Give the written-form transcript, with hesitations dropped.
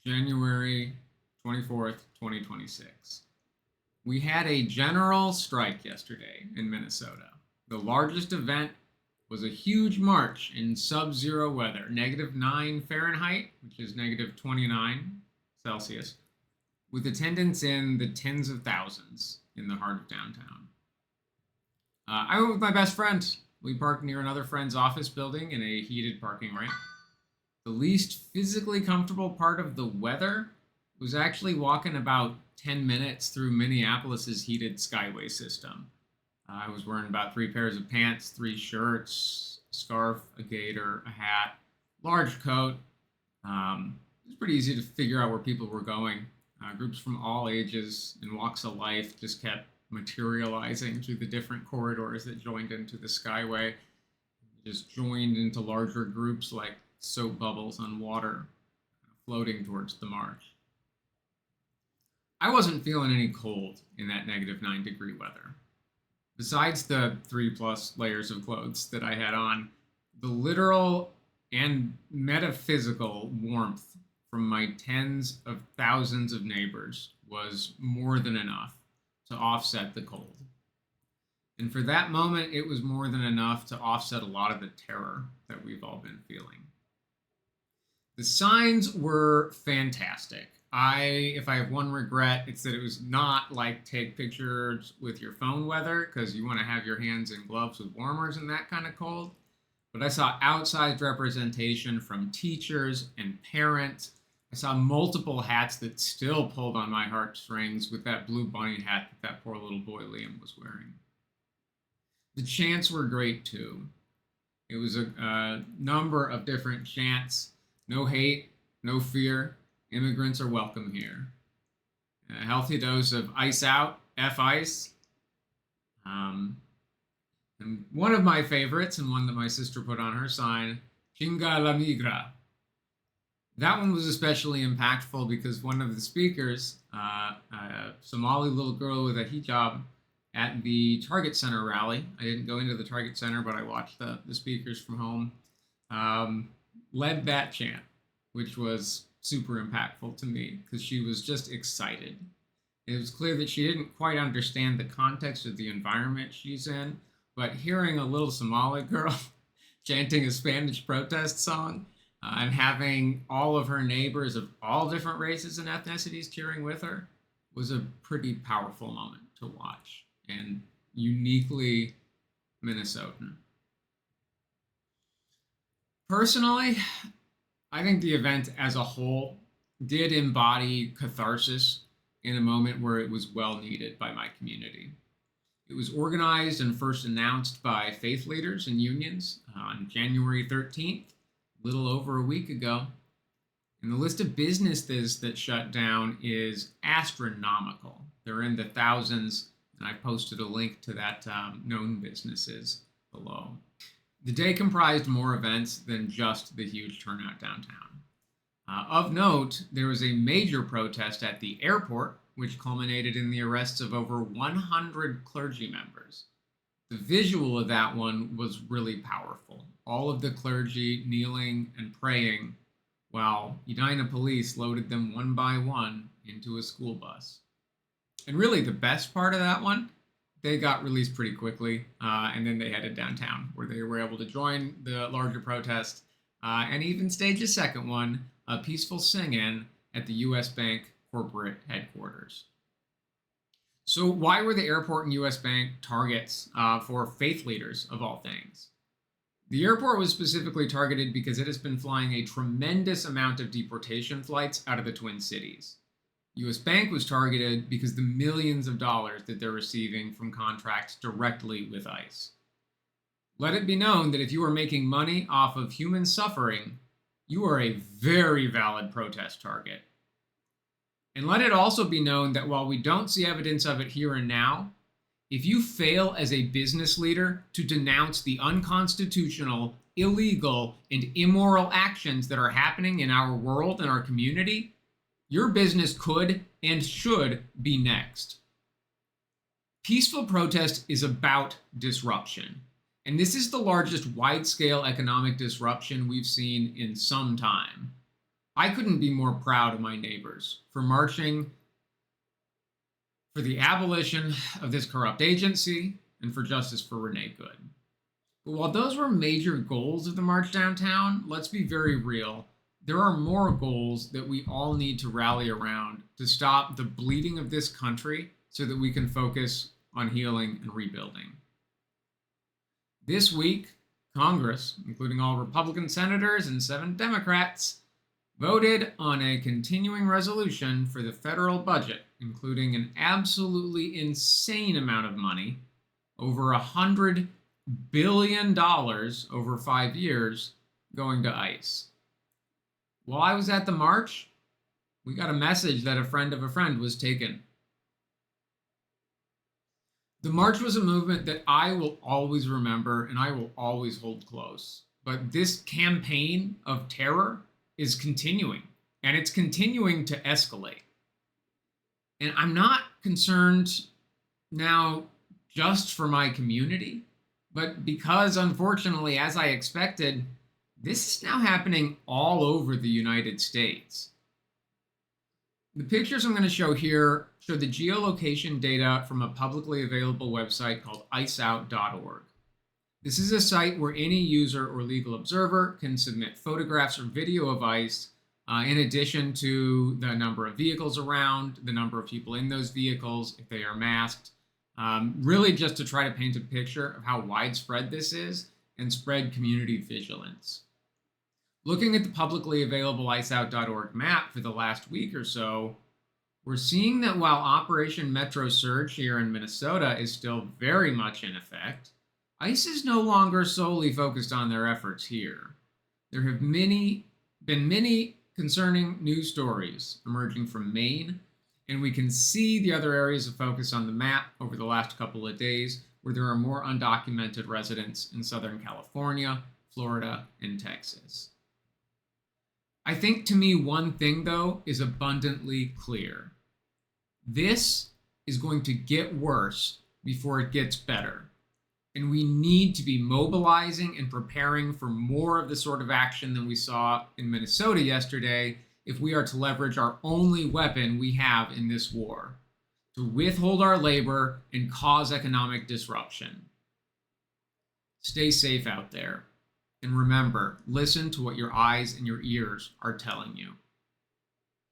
January 24th, 2026. We had a general strike yesterday in Minnesota. The largest event was a huge march in sub zero weather, -9 Fahrenheit, which is -29 Celsius, with attendance in the tens of thousands in the heart of downtown. I went with my best friend. We parked near another friend's office building in a heated parking ramp. The least physically comfortable part of the weather was actually walking about 10 minutes through Minneapolis's heated skyway system. I was wearing about 3 pairs of pants, 3 shirts, a scarf, a gaiter, a hat, large coat. It was pretty easy to figure out where people were going. Groups from all ages and walks of life just kept materializing through the different corridors that joined into the skyway. Just joined into larger groups like soap bubbles on water floating towards the march. I wasn't feeling any cold in that -9 degree weather. Besides the 3+ layers of clothes that I had on, the literal and metaphysical warmth from my tens of thousands of neighbors was more than enough to offset the cold. And for that moment, it was more than enough to offset a lot of the terror that we've all been feeling. The signs were fantastic. If I have one regret, it's that it was not like take pictures with your phone weather, because you want to have your hands in gloves with warmers in that kind of cold. But I saw outsized representation from teachers and parents. I saw multiple hats that still pulled on my heartstrings with that blue bunny hat that poor little boy Liam was wearing. The chants were great too. It was a number of different chants. No hate, no fear. Immigrants are welcome here. A healthy dose of ice out, F ice. And one of my favorites, and one that my sister put on her sign, Chinga la migra. That one was especially impactful because one of the speakers, a Somali little girl with a hijab at the Target Center rally, I didn't go into the Target Center, but I watched the speakers from home, led that chant, which was super impactful to me because she was just excited. It was clear that she didn't quite understand the context of the environment she's in, but hearing a little Somali girl chanting a Spanish protest song and having all of her neighbors of all different races and ethnicities cheering with her was a pretty powerful moment to watch and uniquely Minnesotan. Personally, I think the event as a whole did embody catharsis in a moment where it was well needed by my community. It was organized and first announced by faith leaders and unions on January 13th, a little over a week ago. And the list of businesses that shut down is astronomical. They're in the thousands, and I posted a link to that known businesses below. The day comprised more events than just the huge turnout downtown. Of note, there was a major protest at the airport, which culminated in the arrests of over 100 clergy members. The visual of that one was really powerful. All of the clergy kneeling and praying while Edina police loaded them one by one into a school bus. And really the best part of that one, they got released pretty quickly, and then they headed downtown where they were able to join the larger protest and even stage a second one, a peaceful sing-in at the US Bank corporate headquarters. So why were the airport and US Bank targets for faith leaders of all things? The airport was specifically targeted because it has been flying a tremendous amount of deportation flights out of the Twin Cities. US Bank was targeted because the millions of dollars that they're receiving from contracts directly with ICE. Let it be known that if you are making money off of human suffering, you are a very valid protest target. And let it also be known that while we don't see evidence of it here and now, if you fail as a business leader to denounce the unconstitutional, illegal, and immoral actions that are happening in our world and our community, your business could and should be next. Peaceful protest is about disruption. And this is the largest wide-scale economic disruption we've seen in some time. I couldn't be more proud of my neighbors for marching for the abolition of this corrupt agency and for justice for Renee Good. But while those were major goals of the March Downtown, let's be very real. There are more goals that we all need to rally around to stop the bleeding of this country so that we can focus on healing and rebuilding. This week, Congress, including all Republican senators and 7 Democrats, voted on a continuing resolution for the federal budget, including an absolutely insane amount of money, over $100 billion over 5 years, going to ICE. While I was at the march, we got a message that a friend of a friend was taken. The march was a movement that I will always remember and I will always hold close. But this campaign of terror is continuing, and it's continuing to escalate. And I'm not concerned now just for my community, but because unfortunately, as I expected, this is now happening all over the United States. The pictures I'm going to show here show the geolocation data from a publicly available website called iceout.org. This is a site where any user or legal observer can submit photographs or video of ICE, in addition to the number of vehicles around, the number of people in those vehicles, if they are masked, really just to try to paint a picture of how widespread this is and spread community vigilance. Looking at the publicly available iceout.org map for the last week or so, we're seeing that while Operation Metro Surge here in Minnesota is still very much in effect, ICE is no longer solely focused on their efforts here. There have been many concerning news stories emerging from Maine, and we can see the other areas of focus on the map over the last couple of days where there are more undocumented residents in Southern California, Florida, and Texas. I think to me one thing, though, is abundantly clear. This is going to get worse before it gets better. And we need to be mobilizing and preparing for more of the sort of action than we saw in Minnesota yesterday if we are to leverage our only weapon we have in this war, to withhold our labor and cause economic disruption. Stay safe out there. And remember, listen to what your eyes and your ears are telling you.